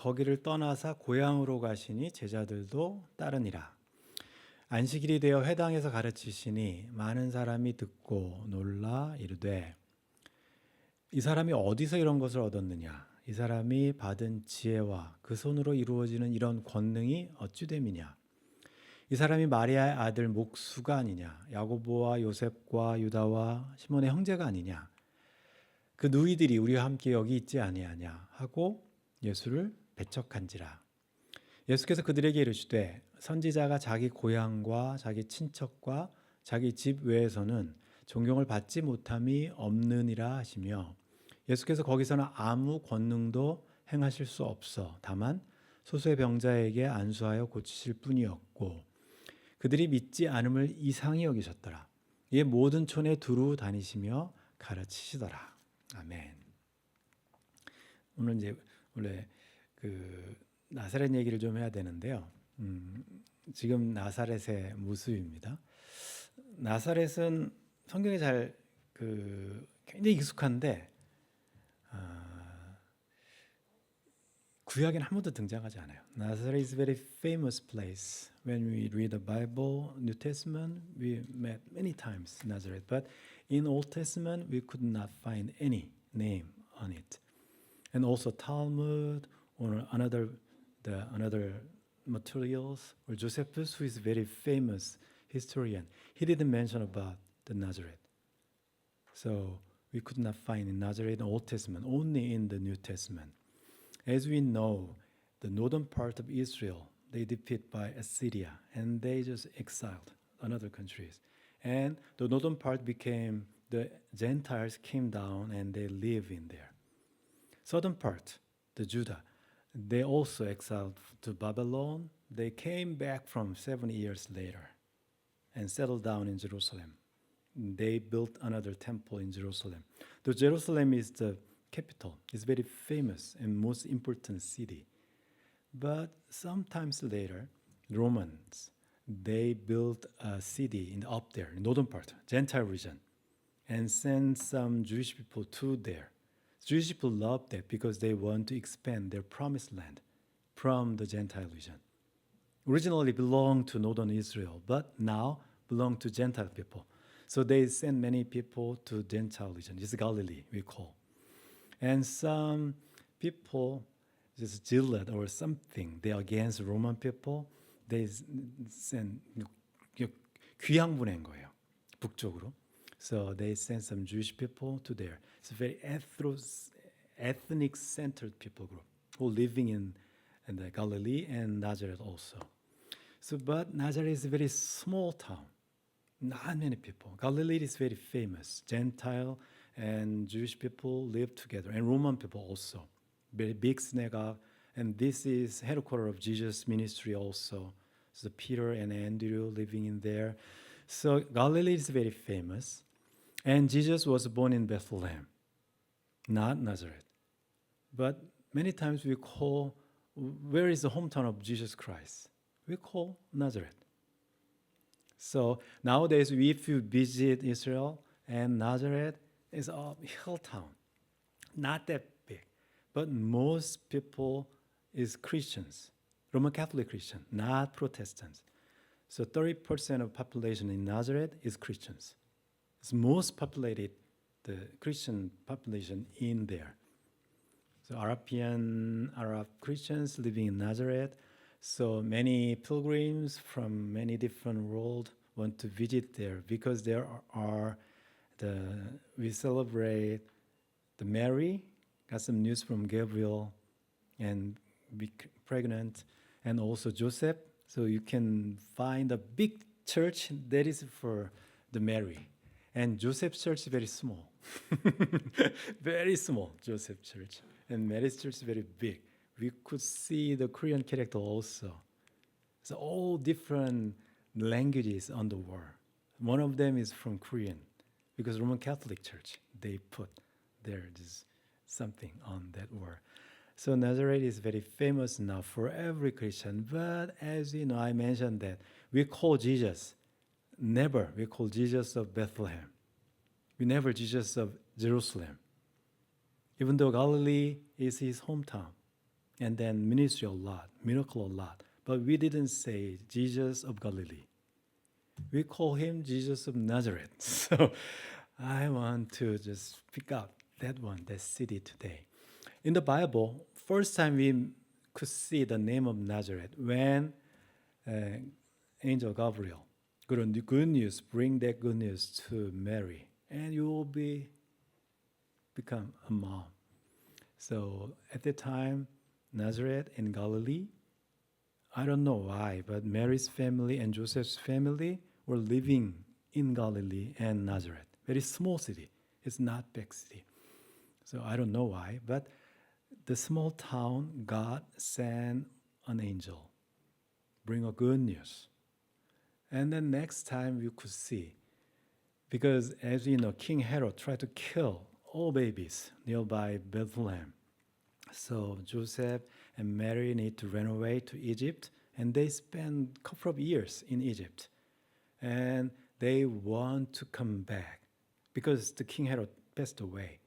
거기를 떠나사 고향으로 가시니 제자들도 따르니라. 안식일이 되어 회당에서 가르치시니 많은 사람이 듣고 놀라 이르되 이 사람이 어디서 이런 것을 얻었느냐? 이 사람이 받은 지혜와 그 손으로 이루어지는 이런 권능이 어찌 됨이냐? 이 사람이 마리아의 아들 목수가 아니냐? 야고보와 요셉과 유다와 시몬의 형제가 아니냐? 그 누이들이 우리와 함께 여기 있지 아니하냐? 하고 예수를 배척한지라. 예수께서 그들에게 이르시되 선지자가 자기 고향과 자기 친척과 자기 집 외에서는 존경을 받지 못함이 없느니라 하시며 예수께서 거기서는 아무 권능도 행하실 수 없어 다만 소수의 병자에게 안수하여 고치실 뿐이었고 그들이 믿지 않음을 이상히 여기셨더라. 이에 모든 촌에 두루 다니시며 가르치시더라. 아멘. 오늘 이제 원래 그 나사렛 얘기를 좀 해야 되는데요. 지금 나사렛의 모습입니다. 나사렛은 성경에 잘 굉장히 익숙한데 구약에는 한 번도 등장하지 않아요. Nazareth is a very famous place. When we read the Bible, New Testament, we met many times Nazareth, but in Old Testament we could not find any name on it. And also Talmud or another materials or Josephus, who is a very famous historian, he didn't mention about the Nazareth. So we could not find in Nazareth in the Old Testament, only in the New Testament. As we know, the northern part of Israel, they defeated by Assyria, and they just exiled another countries. And the northern part became, the Gentiles came down and they live in there. Southern part, the Judah, they also exiled to Babylon. They came back from 70 years later and settled down in Jerusalem. They built another temple in Jerusalem. The Jerusalem is the capital. It's very famous and most important city. But sometimes later, Romans, they built a city in up there, northern part, Gentile region, and sent some Jewish people to there. Jewish people loved that because they want to expand their promised land from the Gentile region. Originally belonged to northern Israel, but now belong to Gentile people. So they sent many people to Gentile region. It's Galilee, we call. And some people just zealot or something, they're against Roman people. They send 귀양 보낸 거예요, 북쪽으로. So they sent some Jewish people to there. It's a very ethnic-centered people group who living in the Galilee and Nazareth also. So, but Nazareth is a very small town. Not many people. Galilee is very famous. Gentile and Jewish people live together, and Roman people also. Very big synagogue, and this is headquarters of Jesus' ministry also. So Peter and Andrew living in there. So Galilee is very famous, and Jesus was born in Bethlehem, not Nazareth. But many times we call, where is the hometown of Jesus Christ? We call Nazareth. So nowadays, if you visit Israel and Nazareth, is a hill town, not that big, but most people is Christians, Roman Catholic Christian, not Protestants. So 30% of population in Nazareth is Christians. It's most populated, the Christian population in there. So Arab Christians living in Nazareth. So many pilgrims from many different world want to visit there because there are we celebrate the Mary, got some news from Gabriel, and be pregnant, and also Joseph. So you can find a big church that is for the Mary, and Joseph's church is very small, very small Joseph church, and Mary's church is very big. We could see the Korean character also. So all different languages on the wall. One of them is from Korean, because Roman Catholic Church, they put there just something on that word. So Nazareth is very famous now for every Christian. But as you know, I mentioned that we call Jesus, never we call Jesus of Bethlehem. We never Jesus of Jerusalem. Even though Galilee is his hometown. and then ministry a lot, miracle a lot. But we didn't say Jesus of Galilee. We call him Jesus of Nazareth. So I want to just pick up that one, that city today. In the Bible, first time we could see the name of Nazareth when angel Gabriel, good news, bring that good news to Mary, and you will become a mom. So at the time, Nazareth in Galilee, I don't know why, but Mary's family and Joseph's family were living in Galilee and Nazareth. Very small city. It's not big city. So I don't know why, but the small town, God sent an angel, bring a good news. And then next time we could see, because as you know, King Herod tried to kill all babies nearby Bethlehem. So Joseph and Mary need to run away to Egypt, and they spend a couple of years in Egypt. And they want to come back because the King Herod passed away.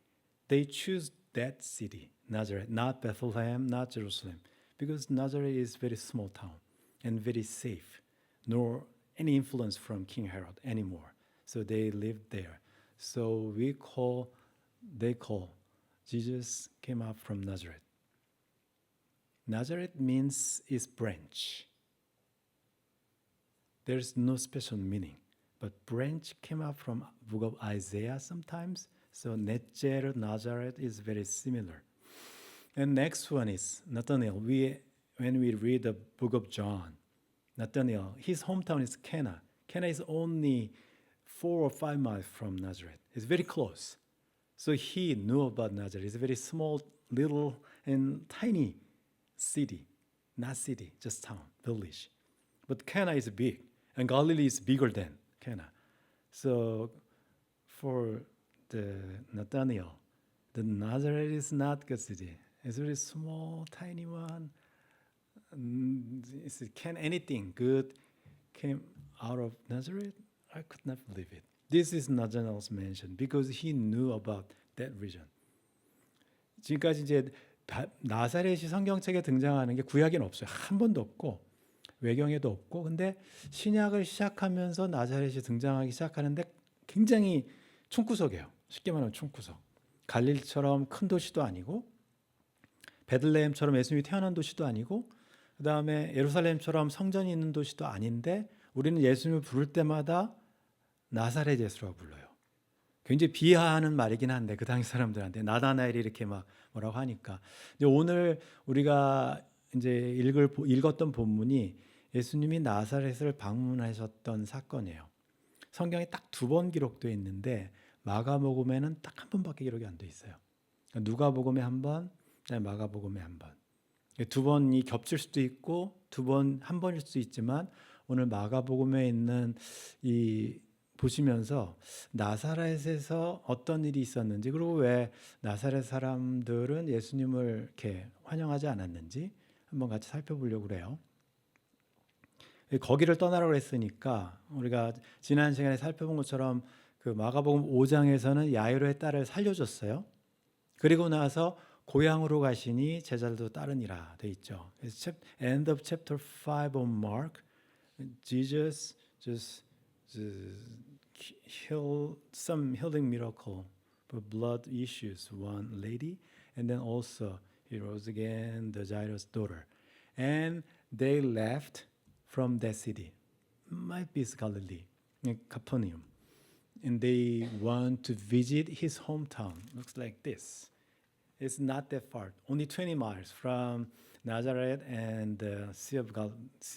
They choose that city, Nazareth, not Bethlehem, not Jerusalem, because Nazareth is very small town and very safe, nor any influence from King Herod anymore. So they lived there. So they call Jesus came up from Nazareth. Nazareth means is branch. There's no special meaning, but branch came up from book of Isaiah sometimes. So Netzer, Nazareth is very similar. And next one is Nathanael. When we read the book of John, Nathanael, his hometown is Cana. Cana is only 4 or 5 miles from Nazareth. It's very close. So he knew about Nazareth. It's a very small, little, and tiny city. Not city, just town, village. But Cana is big, and Galilee is bigger than Cana. So for the Nathanael, the Nazareth is not good city. It's a very small, tiny one. Can anything good came out of Nazareth? I could not believe it. This is Nathanael's mention because he knew about that region. 지금까지 이제 나사렛이 성경책에 등장하는 게 구약에는 없어요. 한 번도 없고 외경에도 없고. 근데 신약을 시작하면서 나사렛이 등장하기 시작하는데 굉장히 총구석이에요. 쉽게 말하면 총구석. 갈릴리처럼 큰 도시도 아니고 베들레헴처럼 예수님이 태어난 도시도 아니고 그다음에 예루살렘처럼 성전이 있는 도시도 아닌데 우리는 예수님을 부를 때마다 나사렛 예수라고 불러요. 굉장히 비하하는 말이긴 한데 그 당시 사람들한테 나다나엘이 이렇게 막 뭐라고 하니까. 이제 오늘 우리가 이제 읽었던 본문이 예수님이 나사렛을 방문하셨던 사건이에요. 성경에 딱 2번 기록되어 있는데 마가복음에는 딱 1번밖에 기록이 안 돼 있어요. 누가복음에 1번, 그다음에 마가복음에 1번. 2번이 겹칠 수도 있고 1 번일 수도 있지만 오늘 마가복음에 있는 이 보시면서 나사렛에서 어떤 일이 있었는지 그리고 왜 나사렛 사람들은 예수님을 이렇게 환영하지 않았는지 한번 같이 살펴보려고 그래요. 거기를 떠나라고 했으니까 우리가 지난 시간에 살펴본 것처럼 그 마가복음 5장에서는 야이로의 딸을 살려줬어요. 그리고 나서 고향으로 가시니 제자들도 따르니라 돼 있죠. End of chapter 5 of Mark, Jesus just healed some healing miracle for blood issues, one lady, and then also he rose again, the Jairus' daughter, and they left from that city, might be Galilee, Capernaum, and they want to visit his hometown. Looks like this. It's not that far, only 20 miles from Nazareth and the Sea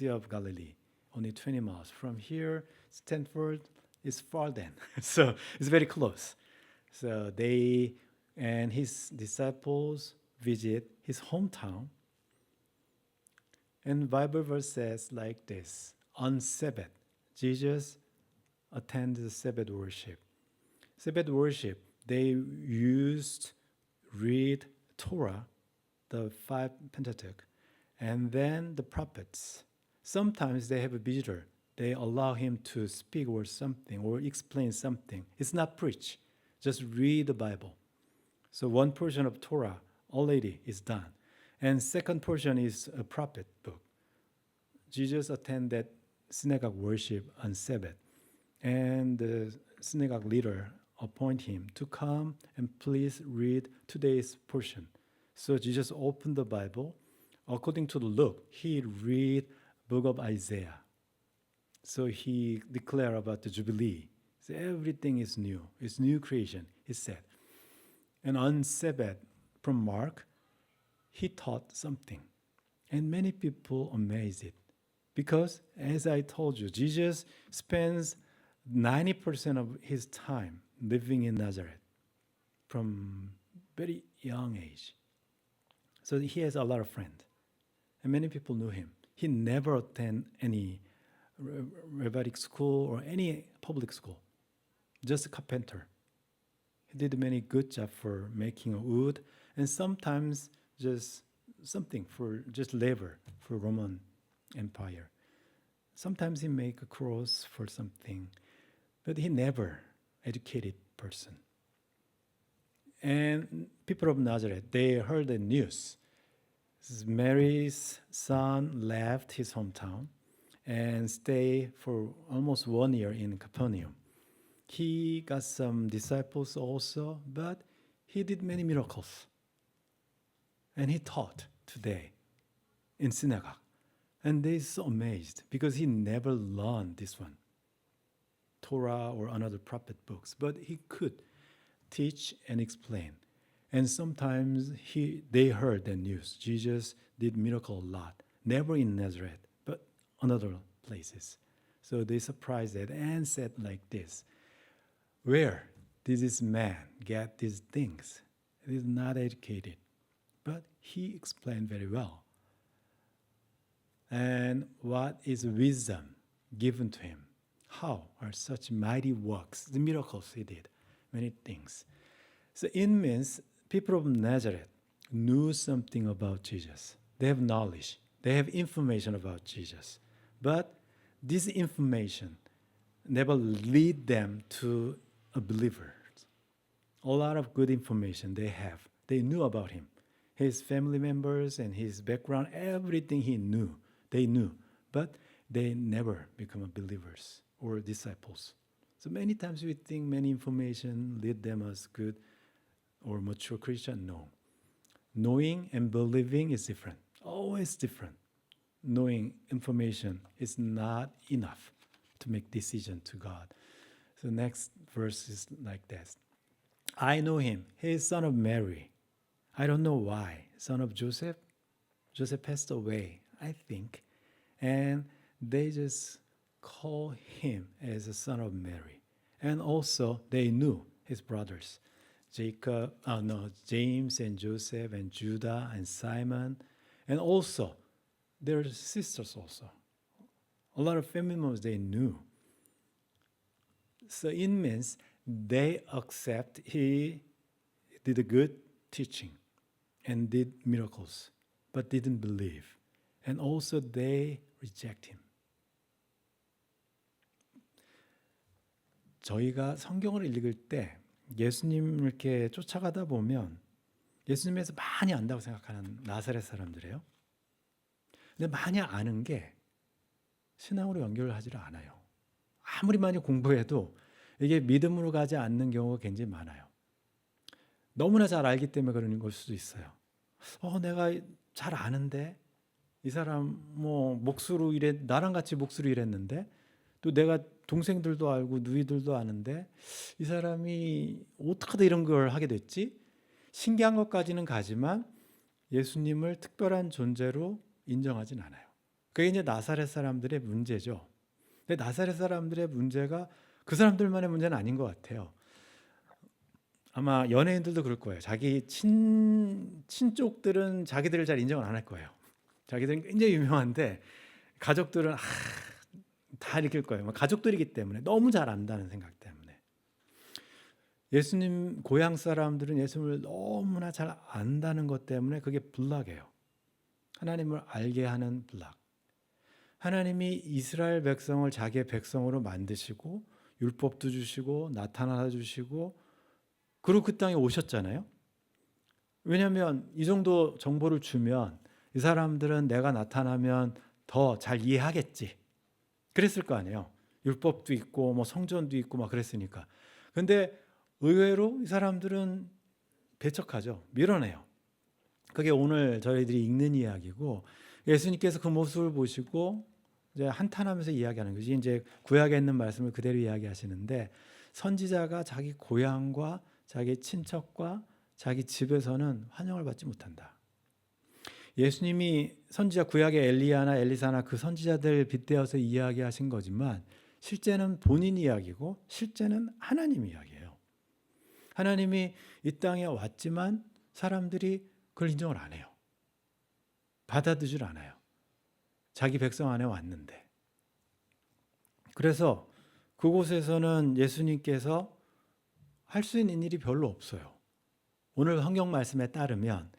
of Galilee. Only 20 miles. From here, Stanford is far then. So it's very close. So they and his disciples visit his hometown. And Bible verse says like this. On Sabbath, Jesus attended the Sabbath worship. Sabbath worship, they used read Torah, the 5 Pentateuch, and then the prophets. Sometimes they have a visitor. They allow him to speak or something or explain something. It's not preach. Just read the Bible. So one portion of Torah already is done. And second portion is a prophet book. Jesus attended synagogue worship on Sabbath, and the synagogue leader appoint him to come and please read today's portion. So Jesus opened the Bible. According to Luke, he read book of Isaiah. So he declared about the Jubilee. So everything is new. It's new creation, he said. And on Sabbath, from Mark, he taught something. And many people amazed it. Because, as I told you, Jesus spends 90% of his time living in Nazareth from very young age. So he has a lot of friends. And many people knew him. He never attended any rabbinic school or any public school. Just a carpenter. He did many good jobs for making wood and sometimes just something for just labor for Roman Empire. Sometimes he make a cross for something, but he never educated person. And people of Nazareth, they heard the news. Mary's son left his hometown and stayed for almost 1 year in Capernaum. He got some disciples also, but he did many miracles. And he taught today in synagogue. And they're so amazed because he never learned this one, Torah or another prophet books, but he could teach and explain. And sometimes they heard the news. Jesus did miracle a lot, never in Nazareth, but in other places. So they surprised it and said like this, where did this man get these things? He is not educated. But he explained very well. And what is wisdom given to him? How are such mighty works, the miracles he did, many things. So it means people of Nazareth knew something about Jesus. They have knowledge. They have information about Jesus. But this information never lead them to a believer. A lot of good information they have. They knew about him. His family members and his background, everything they knew, but they never become believers or disciples. So many times we think many information lead them as good or mature Christian. No. Knowing and believing is different, always different. Knowing information is not enough to make decision to God. So next verse is like this. I know him. He is son of Mary. I don't know why. Son of Joseph. Joseph passed away, I think. And they just call him as a son of Mary. And also they knew his brothers. James and Joseph and Judah and Simon. And also their sisters also. A lot of family members they knew. So it means they accept he did a good teaching and did miracles, but didn't believe. And also they reject him. 저희가 성경을 읽을 때 예수님 이렇게 쫓아가다 보면 예수님에서 많이 안다고 생각하는 나사렛 사람들이에요. 근데 많이 아는 게 신앙으로 연결을 하지를 않아요. 아무리 많이 공부해도 이게 믿음으로 가지 않는 경우가 굉장히 많아요. 너무나 잘 알기 때문에 그러는 걸 수도 있어요. 내가 잘 아는데 이 사람 몫으로 나랑 같이 몫으로 일했는데 또 내가 동생들도 알고 누이들도 아는데 이 사람이 어떻게 하다 이런 걸 하게 됐지? 신기한 것까지는 가지만 예수님을 특별한 존재로 인정하진 않아요. 그게 이제 나사렛 사람들의 문제죠. 근데 나사렛 사람들의 문제가 그 사람들만의 문제는 아닌 것 같아요. 아마 연예인들도 그럴 거예요. 자기 친족들은 자기들을 잘 인정을 안 할 거예요. 자기들은 굉장히 유명한데 가족들은 다 읽을 거예요. 가족들이기 때문에 너무 잘 안다는 생각 때문에. 예수님 고향 사람들은 예수님을 너무나 잘 안다는 것 때문에 그게 블락이에요. 하나님을 알게 하는 블락. 하나님이 이스라엘 백성을 자기의 백성으로 만드시고 율법도 주시고 나타나 주시고 그리고 그 땅에 오셨잖아요. 왜냐하면 이 정도 정보를 주면 이 사람들은 내가 나타나면 더 잘 이해하겠지. 그랬을 거 아니에요. 율법도 있고 뭐 성전도 있고 막 그랬으니까. 근데 의외로 이 사람들은 배척하죠. 밀어내요. 그게 오늘 저희들이 읽는 이야기고, 예수님께서 그 모습을 보시고 이제 한탄하면서 이야기하는 거지. 이제 구약에 있는 말씀을 그대로 이야기하시는데, 선지자가 자기 고향과 자기 친척과 자기 집에서는 환영을 받지 못한다. 예수님이 선지자 구약의 엘리야나 엘리사나 그 선지자들 빗대어서 이야기하신 거지만 실제는 본인 이야기고 실제는 하나님 이야기예요. 하나님이 이 땅에 왔지만 사람들이 그걸 인정을 안 해요. 받아들이질 않아요. 자기 백성 안에 왔는데. 그래서 그곳에서는 예수님께서 할 수 있는 일이 별로 없어요. 오늘 성경 말씀에 따르면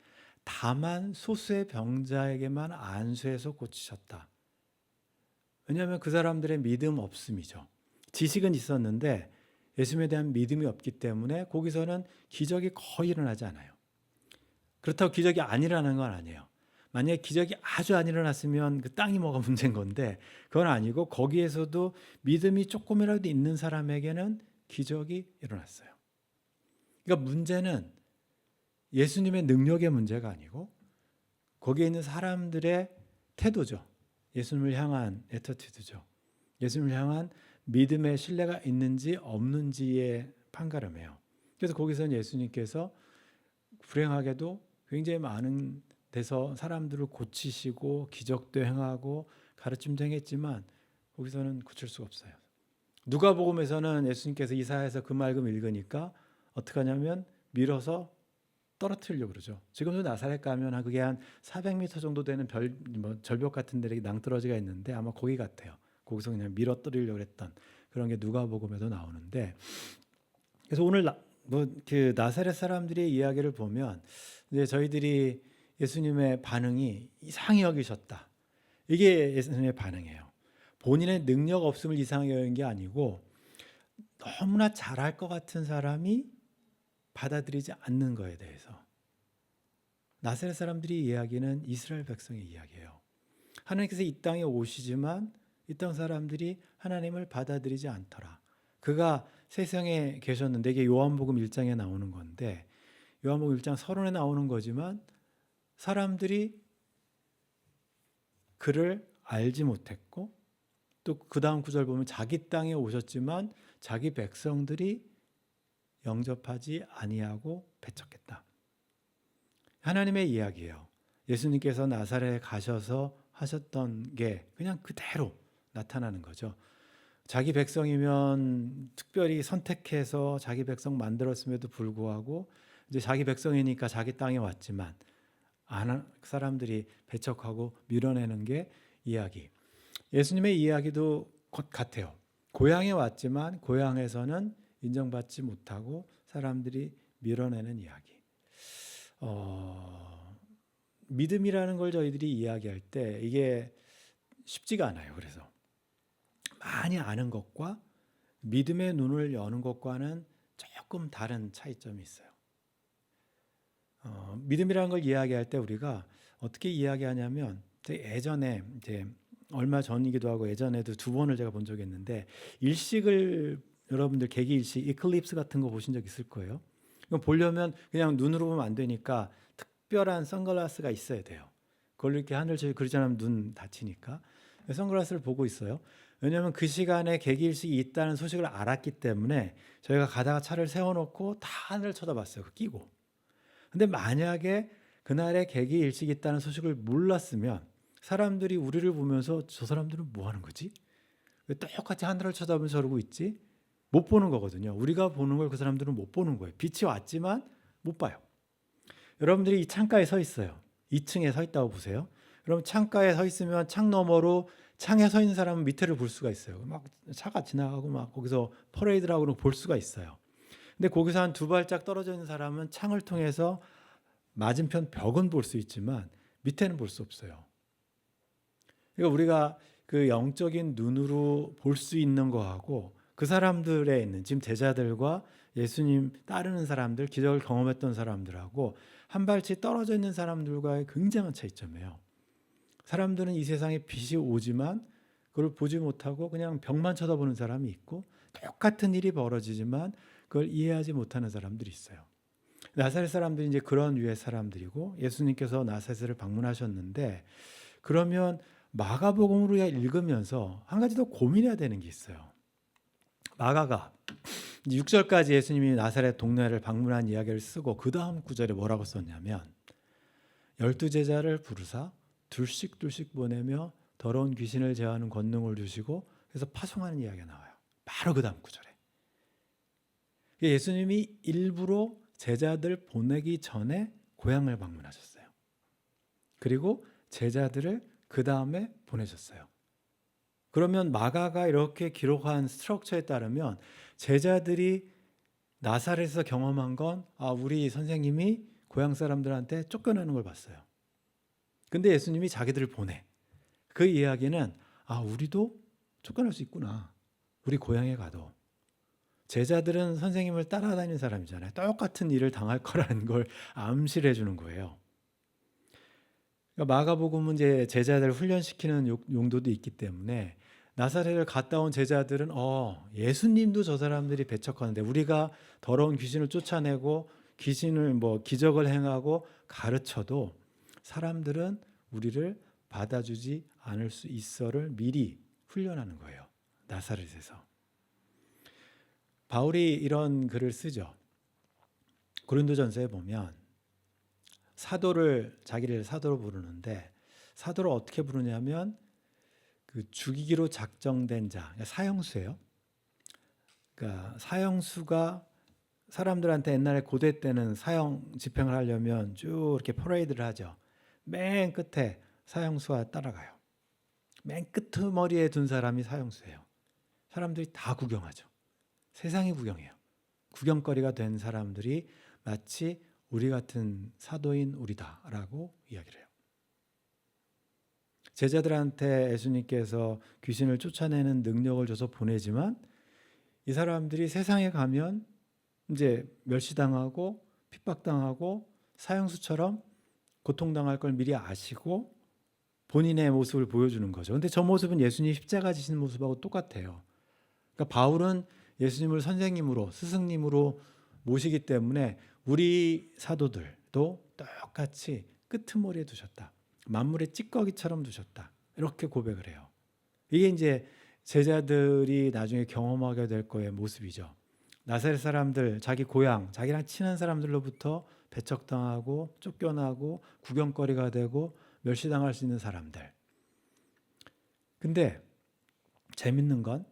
다만 소수의 병자에게만 안수해서 고치셨다. 왜냐하면 그 사람들의 믿음 없음이죠. 지식은 있었는데 예수님에 대한 믿음이 없기 때문에 거기서는 기적이 거의 일어나지 않아요. 그렇다고 기적이 안 일어나는 건 아니에요. 만약에 기적이 아주 안 일어났으면 그 땅이 뭐가 문제인 건데 그건 아니고 거기에서도 믿음이 조금이라도 있는 사람에게는 기적이 일어났어요. 그러니까 문제는 예수님의 능력의 문제가 아니고 거기에 있는 사람들의 태도죠. 예수님을 향한 애터튜드죠. 예수님을 향한 믿음의 신뢰가 있는지 없는지의 판가름이에요. 그래서 거기서는 예수님께서 불행하게도 굉장히 많은 데서 사람들을 고치시고 기적도 행하고 가르침도 행했지만 거기서는 고칠 수가 없어요. 누가복음에서는 예수님께서 이사야에서 그 말씀 읽으니까 어떻게 하냐면 밀어서 떨어뜨리려고 그러죠. 지금도 나사렛 가면 그게 한 400m 정도 되는 절벽 같은 데에 낭떠러지가 있는데 아마 거기 같아요. 거기서 그냥 밀어뜨리려고 했던 그런 게 누가복음에도 나오는데, 그래서 오늘 그 나사렛 사람들의 이야기를 보면 이제 저희들이 예수님의 반응이 이상히 여기셨다. 이게 예수님의 반응이에요. 본인의 능력 없음을 이상히 여긴 게 아니고 너무나 잘할 것 같은 사람이 받아들이지 않는 거에 대해서. 나사렛 사람들이 이야기는 이스라엘 백성의 이야기예요. 하나님께서 이 땅에 오시지만 이 땅 사람들이 하나님을 받아들이지 않더라. 그가 세상에 계셨는데 이게 요한복음 1장에 나오는 건데 요한복음 1장 서론에 나오는 거지만 사람들이 그를 알지 못했고 또 그 다음 구절 보면 자기 땅에 오셨지만 자기 백성들이 영접하지 아니하고 배척했다. 하나님의 이야기예요. 예수님께서 나사렛에 가셔서 하셨던 게 그냥 그대로 나타나는 거죠. 자기 백성이면 특별히 선택해서 자기 백성 만들었음에도 불구하고 이제 자기 백성이니까 자기 땅에 왔지만 사람들이 배척하고 밀어내는 게 이야기. 예수님의 이야기도 같아요. 고향에 왔지만 고향에서는 인정받지 못하고 사람들이 밀어내는 이야기. 믿음이라는 걸 저희들이 이야기할 때 이게 쉽지가 않아요. 그래서 많이 아는 것과 믿음의 눈을 여는 것과는 조금 다른 차이점이 있어요. 믿음이라는 걸 이야기할 때 우리가 어떻게 이야기하냐면 예전에 이제 얼마 전이기도 하고 예전에도 2번을 제가 본 적이 있는데 일식을 여러분들 개기 일식 이클립스 같은 거 보신 적 있을 거예요. 이거 보려면 그냥 눈으로 보면 안 되니까 특별한 선글라스가 있어야 돼요. 그걸로 이렇게 하늘 그러지 않으면 눈 다치니까 선글라스를 보고 있어요. 왜냐하면 그 시간에 개기일식이 있다는 소식을 알았기 때문에 저희가 가다가 차를 세워놓고 다 하늘을 쳐다봤어요. 그 끼고. 근데 만약에 그날에 개기일식이 있다는 소식을 몰랐으면 사람들이 우리를 보면서 저 사람들은 뭐 하는 거지? 왜 똑같이 하늘을 쳐다보면서 저러고 있지? 못 보는 거거든요. 우리가 보는 걸 그 사람들은 못 보는 거예요. 빛이 왔지만 못 봐요. 여러분들이 이 창가에 서 있어요. 2층에 서 있다고 보세요. 그럼 창가에 서 있으면 창 너머로 창에 서 있는 사람은 밑에를 볼 수가 있어요. 막 차가 지나가고 막 거기서 퍼레이드를 하고 볼 수가 있어요. 근데 거기서 한 2발짝 떨어져 있는 사람은 창을 통해서 맞은편 벽은 볼 수 있지만 밑에는 볼 수 없어요. 그러니까 우리가 그 영적인 눈으로 볼 수 있는 거하고 그 사람들에 있는 지금 제자들과 예수님 따르는 사람들, 기적을 경험했던 사람들하고 한 발치 떨어져 있는 사람들과의 굉장한 차이점이에요. 사람들은 이 세상에 빛이 오지만 그걸 보지 못하고 그냥 벽만 쳐다보는 사람이 있고, 똑같은 일이 벌어지지만 그걸 이해하지 못하는 사람들이 있어요. 나사렛 사람들이 이제 그런 유의 사람들이고, 예수님께서 나사렛을 방문하셨는데, 그러면 마가복음으로 읽으면서 한 가지 더 고민해야 되는 게 있어요. 마가가 6절까지 예수님이 나사렛 동네를 방문한 이야기를 쓰고 그 다음 구절에 뭐라고 썼냐면, 12제자를 부르사 둘씩 보내며 더러운 귀신을 제어하는 권능을 주시고, 그래서 파송하는 이야기가 나와요. 바로 그 다음 구절에. 예수님이 일부러 제자들 보내기 전에 고향을 방문하셨어요. 그리고 제자들을 그 다음에 보내셨어요. 그러면 마가가 이렇게 기록한 스트럭처에 따르면 제자들이 나사렛에서 경험한 건, 우리 선생님이 고향 사람들한테 쫓겨나는 걸 봤어요. 근데 예수님이 자기들을 보내. 그 이야기는 우리도 쫓겨날 수 있구나. 우리 고향에 가도. 제자들은 선생님을 따라다니는 사람이잖아요. 똑같은 일을 당할 거라는 걸 암시를 해주는 거예요. 그러니까 마가복음은 이제 제자들을 훈련시키는 용도도 있기 때문에 나사렛을 갔다 온 제자들은 예수님도 저 사람들이 배척하는데, 우리가 더러운 귀신을 쫓아내고 귀신을 기적을 행하고 가르쳐도 사람들은 우리를 받아주지 않을 수 있어를 미리 훈련하는 거예요. 나사렛에서. 바울이 이런 글을 쓰죠. 고린도전서에 보면 자기를 사도로 부르는데, 사도를 어떻게 부르냐면 그 죽이기로 작정된 자, 사형수예요. 그러니까 사형수가 사람들한테 옛날에 고대 때는 사형 집행을 하려면 쭉 이렇게 퍼레이드를 하죠. 맨 끝에 사형수가 따라가요. 맨 끄트머리에 둔 사람이 사형수예요. 사람들이 다 구경하죠. 세상이 구경해요. 구경거리가 된 사람들이 마치 우리 같은 사도인 우리다라고 이야기를 해요. 제자들한테 예수님께서 귀신을 쫓아내는 능력을 줘서 보내지만, 이 사람들이 세상에 가면 이제 멸시당하고 핍박당하고 사형수처럼 고통당할 걸 미리 아시고 본인의 모습을 보여주는 거죠. 근데 저 모습은 예수님 십자가 지신 모습하고 똑같아요. 그러니까 바울은 예수님을 선생님으로, 스승님으로 모시기 때문에 우리 사도들도 똑같이 끄트머리에 두셨다. 만물의 찌꺼기처럼 두셨다. 이렇게 고백을 해요. 이게 이제 제자들이 나중에 경험하게 될 거의 모습이죠. 나사렛 사람들, 자기 고향, 자기랑 친한 사람들로부터 배척당하고 쫓겨나고 구경거리가 되고 멸시당할 수 있는 사람들. 근데 재밌는 건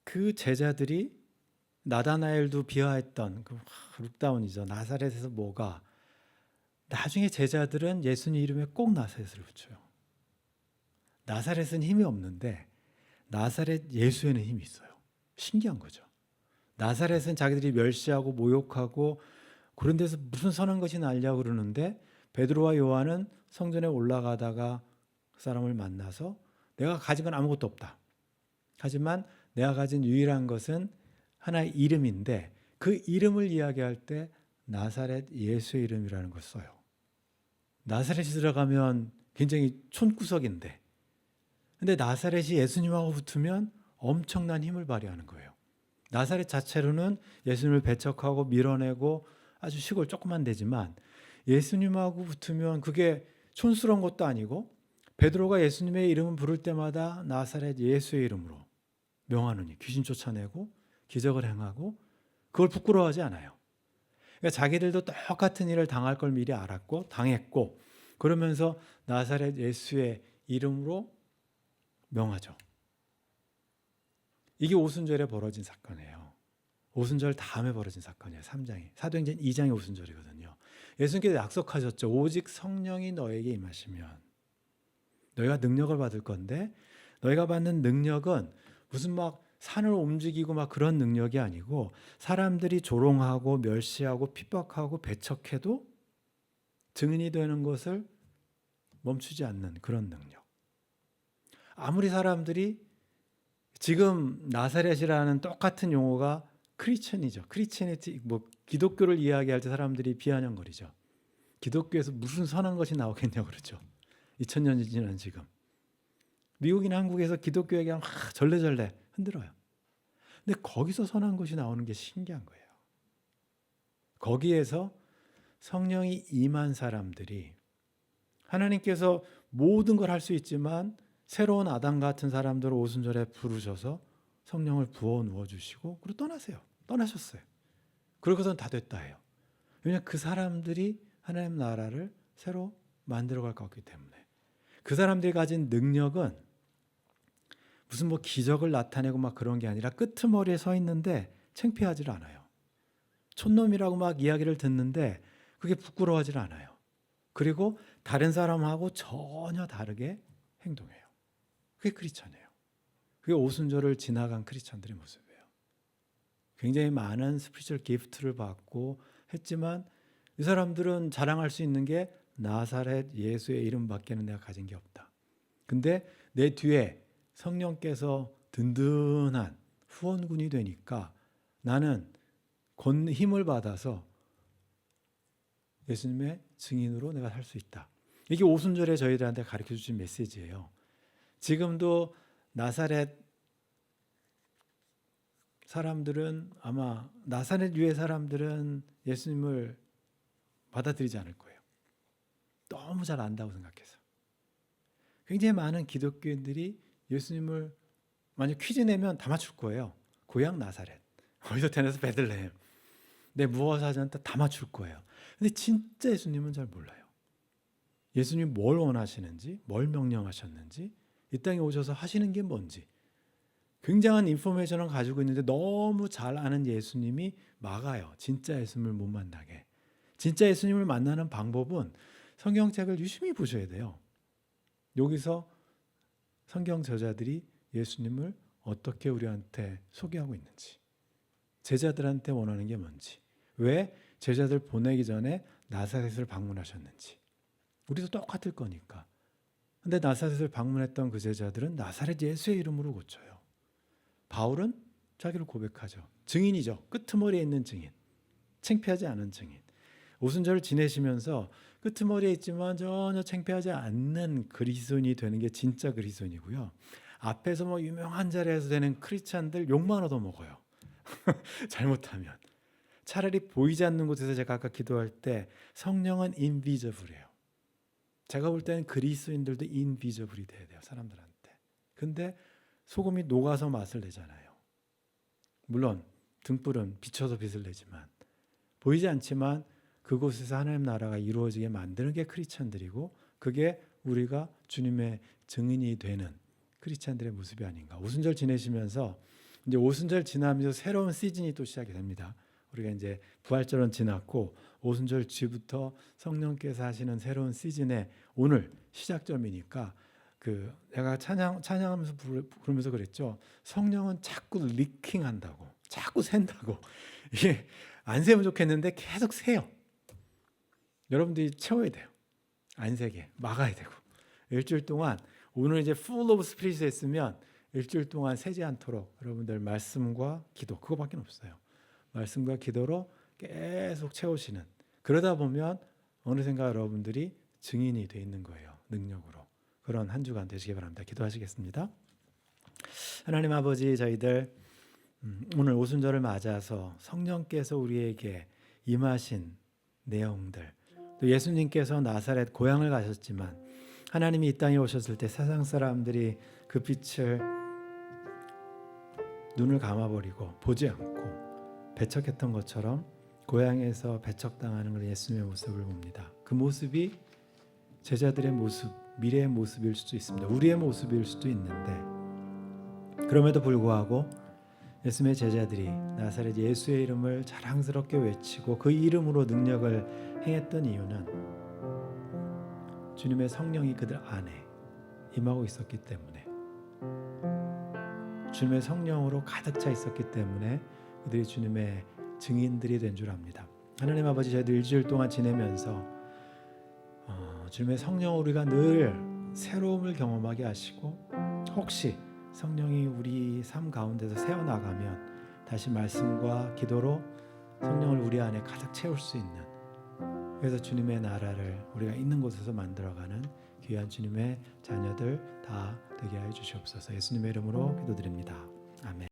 그 제자들이 나다나엘도 비하했던 그 룩다운이죠. 나사렛에서 뭐가. 나중에 제자들은 예수님 이름에 꼭 나사렛을 붙여요. 나사렛은 힘이 없는데 나사렛 예수에는 힘이 있어요. 신기한 거죠. 나사렛은 자기들이 멸시하고 모욕하고 그런 데서 무슨 선한 것이 나려고 그러는데, 베드로와 요한은 성전에 올라가다가 그 사람을 만나서 내가 가진 건 아무것도 없다. 하지만 내가 가진 유일한 것은 하나의 이름인데, 그 이름을 이야기할 때 나사렛 예수의 이름이라는 걸 써요. 나사렛이 들어가면 굉장히 촌구석인데, 근데 나사렛이 예수님하고 붙으면 엄청난 힘을 발휘하는 거예요. 나사렛 자체로는 예수님을 배척하고 밀어내고 아주 시골 조그만 데지만, 예수님하고 붙으면 그게 촌스러운 것도 아니고, 베드로가 예수님의 이름을 부를 때마다 나사렛 예수의 이름으로 명하노니, 귀신 쫓아내고 기적을 행하고, 그걸 부끄러워하지 않아요. 그러니까 자기들도 똑같은 일을 당할 걸 미리 알았고 당했고, 그러면서 나사렛 예수의 이름으로 명하죠. 이게 오순절에 벌어진 사건이에요. 오순절 다음에 벌어진 사건이에요. 3장이. 사도행전 2장이 오순절이거든요. 예수님께서 약속하셨죠. 오직 성령이 너에게 임하시면 너희가 능력을 받을 건데, 너희가 받는 능력은 무슨 산을 움직이고 그런 능력이 아니고, 사람들이 조롱하고 멸시하고 핍박하고 배척해도 증인이 되는 것을 멈추지 않는 그런 능력. 아무리 사람들이 지금 나사렛이라는 똑같은 용어가 크리스천이죠. 크리스천이티 뭐 기독교를 이야기할 때 사람들이 비아냥거리죠. 기독교에서 무슨 선한 것이 나오겠냐고 그러죠. 2000년이 지난 지금. 미국이나 한국에서 기독교 얘기하면 절레절레 흔들어요. 근데 거기서 선한 것이 나오는 게 신기한 거예요. 거기에서 성령이 임한 사람들이 하나님께서 모든 걸 할 수 있지만 새로운 아담 같은 사람들을 오순절에 부르셔서 성령을 부어 누워 주시고 그리고 떠나세요. 떠나셨어요. 그러고선 다 됐다 해요. 왜냐하면 그 사람들이 하나님 나라를 새로 만들어갈 것 같기 때문에. 그 사람들이 가진 능력은 무슨 뭐 기적을 나타내고 막 그런 게 아니라 끄트머리에 서 있는데 창피하지 않아요. 촌놈이라고 막 이야기를 듣는데 그게 부끄러워하지 않아요. 그리고 다른 사람하고 전혀 다르게 행동해요. 그게 크리스천이에요. 그게 오순절을 지나간 크리스천들의 모습이에요. 굉장히 많은 스피리추얼 기프트를 받고 했지만 이 사람들은 자랑할 수 있는 게 나사렛 예수의 이름밖에는 내가 가진 게 없다. 근데 내 뒤에 성령께서 든든한 후원군이 되니까 나는 힘을 받아서 예수님의 증인으로 내가 살 수 있다. 이게 오순절에 저희들한테 가르쳐 주신 메시지예요. 지금도 나사렛 사람들은 아마 나사렛 유의 사람들은 예수님을 받아들이지 않을 거예요. 너무 잘 안다고 생각해서. 굉장히 많은 기독교인들이 예수님을 만약 퀴즈 내면 다 맞출 거예요. 고향 나사렛, 어디서 태어나서 베들레헴, 내 무엇 하자는 다 맞출 거예요. 근데 진짜 예수님은 잘 몰라요. 예수님이 뭘 원하시는지, 뭘 명령하셨는지, 이 땅에 오셔서 하시는 게 뭔지 굉장한 인포메이션을 가지고 있는데 너무 잘 아는 예수님이 막아요. 진짜 예수님을 못 만나게. 진짜 예수님을 만나는 방법은 성경책을 유심히 보셔야 돼요. 여기서 성경 저자들이 예수님을 어떻게 우리한테 소개하고 있는지, 제자들한테 원하는 게 뭔지, 왜 제자들 보내기 전에 나사렛을 방문하셨는지. 우리도 똑같을 거니까. 근데 나사렛을 방문했던 그 제자들은 나사렛 예수의 이름으로 고쳐요. 바울은 자기를 고백하죠. 증인이죠. 끄트머리에 있는 증인. 창피하지 않은 증인. 오순절을 지내시면서 끄트머리에 있지만 전혀 창피하지 않는 그리스도인이 되는 게 진짜 그리스도인이고요. 앞에서 뭐 유명한 자리에서 되는 크리스찬들 욕만 얻어먹어요. 잘못하면. 차라리 보이지 않는 곳에서 제가 아까 기도할 때 성령은 인비저블이에요. 제가 볼 때는 그리스도인들도 인비저블이 돼야 돼요. 사람들한테. 근데 소금이 녹아서 맛을 내잖아요. 물론 등불은 비춰서 빛을 내지만 보이지 않지만 그곳에서 하나님 나라가 이루어지게 만드는 게 크리스찬들이고 그게 우리가 주님의 증인이 되는 크리스찬들의 모습이 아닌가. 오순절 지내시면서 이제 오순절 지나면서 새로운 시즌이 또 시작이 됩니다. 우리가 이제 부활절은 지났고 오순절 뒤부터 성령께서 하시는 새로운 시즌의 오늘 시작점이니까 내가 찬양하면서 부르면서 그랬죠. 성령은 자꾸 리킹한다고, 자꾸 샌다고. 이게 안 새면 좋겠는데 계속 새요. 여러분들이 채워야 돼요. 안 새게 막아야 되고. 일주일 동안 오늘 이제 full of spirit 했으면 일주일 동안 새지 않도록 여러분들 말씀과 기도 그거밖에 없어요. 말씀과 기도로 계속 채우시는. 그러다 보면 어느샌가 여러분들이 증인이 돼 있는 거예요. 능력으로. 그런 한 주간 되시기 바랍니다. 기도하시겠습니다. 하나님 아버지, 저희들 오늘 오순절을 맞아서 성령께서 우리에게 임하신 내용들, 또 예수님께서 나사렛 고향을 가셨지만 하나님이 이 땅에 오셨을 때 세상 사람들이 그 빛을 눈을 감아버리고 보지 않고 배척했던 것처럼 고향에서 배척당하는 걸 예수님의 모습을 봅니다. 그 모습이 제자들의 모습, 미래의 모습일 수도 있습니다. 우리의 모습일 수도 있는데 그럼에도 불구하고 예수님의 제자들이 나사렛 예수의 이름을 자랑스럽게 외치고 그 이름으로 능력을 행했던 이유는 주님의 성령이 그들 안에 임하고 있었기 때문에, 주님의 성령으로 가득 차 있었기 때문에 그들이 주님의 증인들이 된 줄 압니다. 하나님 아버지, 저희들 일주일 동안 지내면서 주님의 성령 우리가 늘 새로움을 경험하게 하시고 혹시 성령이 우리 삶 가운데서 새어나가면 다시 말씀과 기도로 성령을 우리 안에 가득 채울 수 있는, 그래서 주님의 나라를 우리가 있는 곳에서 만들어가는 귀한 주님의 자녀들 다 되게 하여 주시옵소서. 예수님의 이름으로 기도드립니다. 아멘.